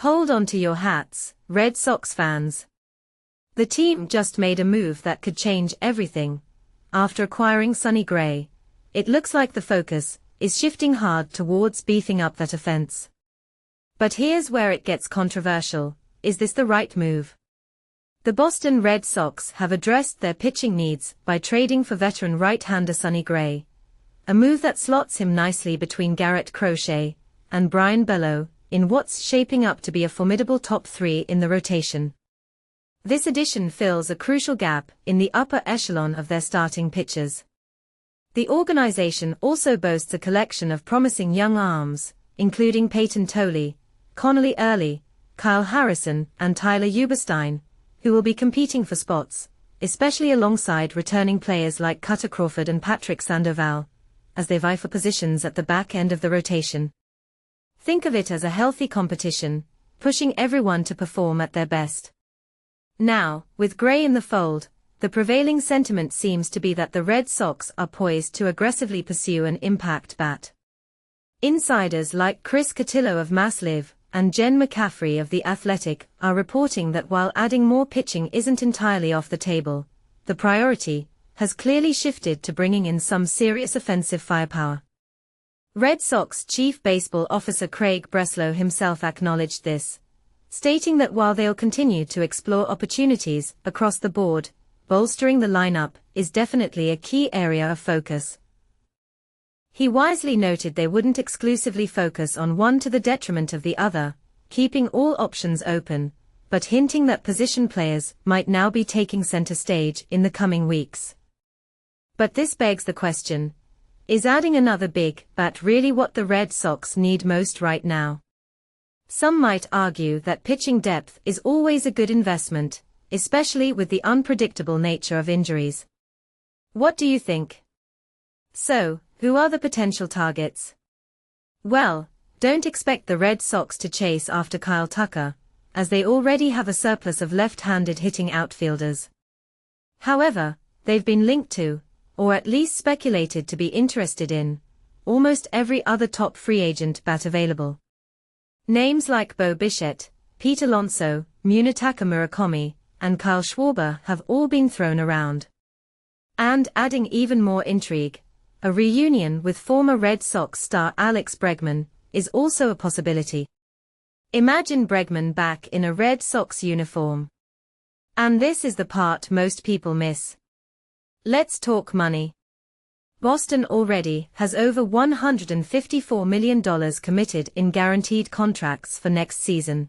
Hold on to your hats, Red Sox fans. The team just made a move that could change everything. After acquiring Sonny Gray, it looks like the focus is shifting hard towards beefing up that offense. But here's where it gets controversial. Is this the right move? The Boston Red Sox have addressed their pitching needs by trading for veteran right-hander Sonny Gray, a move that slots him nicely between Garrett, Crochet, and Bello, in what's shaping up to be a formidable top three in the rotation. This addition fills a crucial gap in the upper echelon of their starting pitchers. The organization also boasts a collection of promising young arms, including Peyton Toley, Connolly Early, Kyle Harrison, and Tyler Uberstein, who will be competing for spots, especially alongside returning players like Cutter Crawford and Patrick Sandoval, as they vie for positions at the back end of the rotation. Think of it as a healthy competition, pushing everyone to perform at their best. Now, with Gray in the fold, the prevailing sentiment seems to be that the Red Sox are poised to aggressively pursue an impact bat. Insiders like Chris Cotillo of MassLive and Jen McCaffrey of The Athletic are reporting that while adding more pitching isn't entirely off the table, the priority has clearly shifted to bringing in some serious offensive firepower. Red Sox Chief Baseball Officer Craig Breslow himself acknowledged this, stating that while they'll continue to explore opportunities across the board, bolstering the lineup is definitely a key area of focus. He wisely noted they wouldn't exclusively focus on one to the detriment of the other, keeping all options open, but hinting that position players might now be taking center stage in the coming weeks. But this begs the question, is adding another big bat really what the Red Sox need most right now? Some might argue that pitching depth is always a good investment, especially with the unpredictable nature of injuries. What do you think? So, who are the potential targets? Well, don't expect the Red Sox to chase after Kyle Tucker, as they already have a surplus of left-handed hitting outfielders. However, they've been linked to, or at least speculated to be interested in, almost every other top free agent bat available. Names like Bo Bichette, Pete Alonso, Munetaka Murakami, and Kyle Schwarber have all been thrown around. And adding even more intrigue, a reunion with former Red Sox star Alex Bregman is also a possibility. Imagine Bregman back in a Red Sox uniform. And this is the part most people miss. Let's talk money. Boston already has over $154 million committed in guaranteed contracts for next season.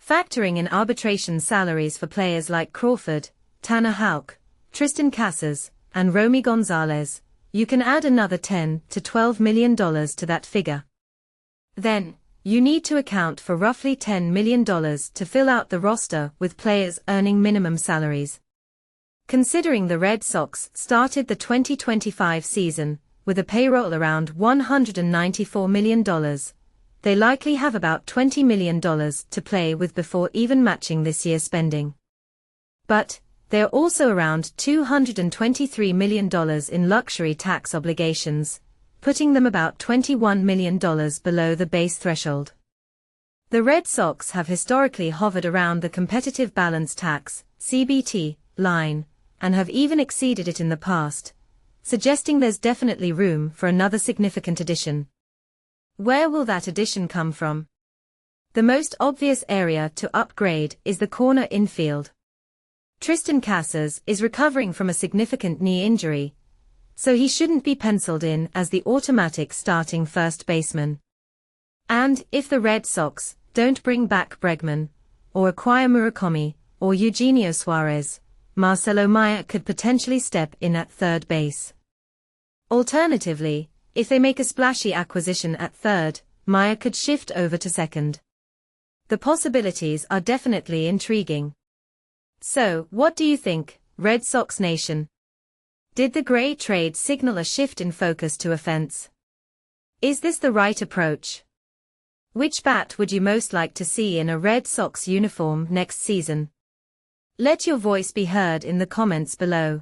Factoring in arbitration salaries for players like Crawford, Tanner Houck, Triston Casas, and Romy Gonzalez, you can add another $10 to $12 million to that figure. Then, you need to account for roughly $10 million to fill out the roster with players earning minimum salaries. Considering the Red Sox started the 2025 season with a payroll around $194 million, they likely have about $20 million to play with before even matching this year's spending. But, they're also around $223 million in luxury tax obligations, putting them about $21 million below the base threshold. The Red Sox have historically hovered around the competitive balance tax, CBT, line, and have even exceeded it in the past, suggesting there's definitely room for another significant addition. Where will that addition come from? The most obvious area to upgrade is the corner infield. Triston Casas is recovering from a significant knee injury, so he shouldn't be penciled in as the automatic starting first baseman. And if the Red Sox don't bring back Bregman, or acquire Murakami, or Eugenio Suarez, Marcelo Mayer could potentially step in at third base. Alternatively, if they make a splashy acquisition at third, Mayer could shift over to second. The possibilities are definitely intriguing. So, what do you think, Red Sox Nation? Did the Gray trade signal a shift in focus to offense? Is this the right approach? Which bat would you most like to see in a Red Sox uniform next season? Let your voice be heard in the comments below.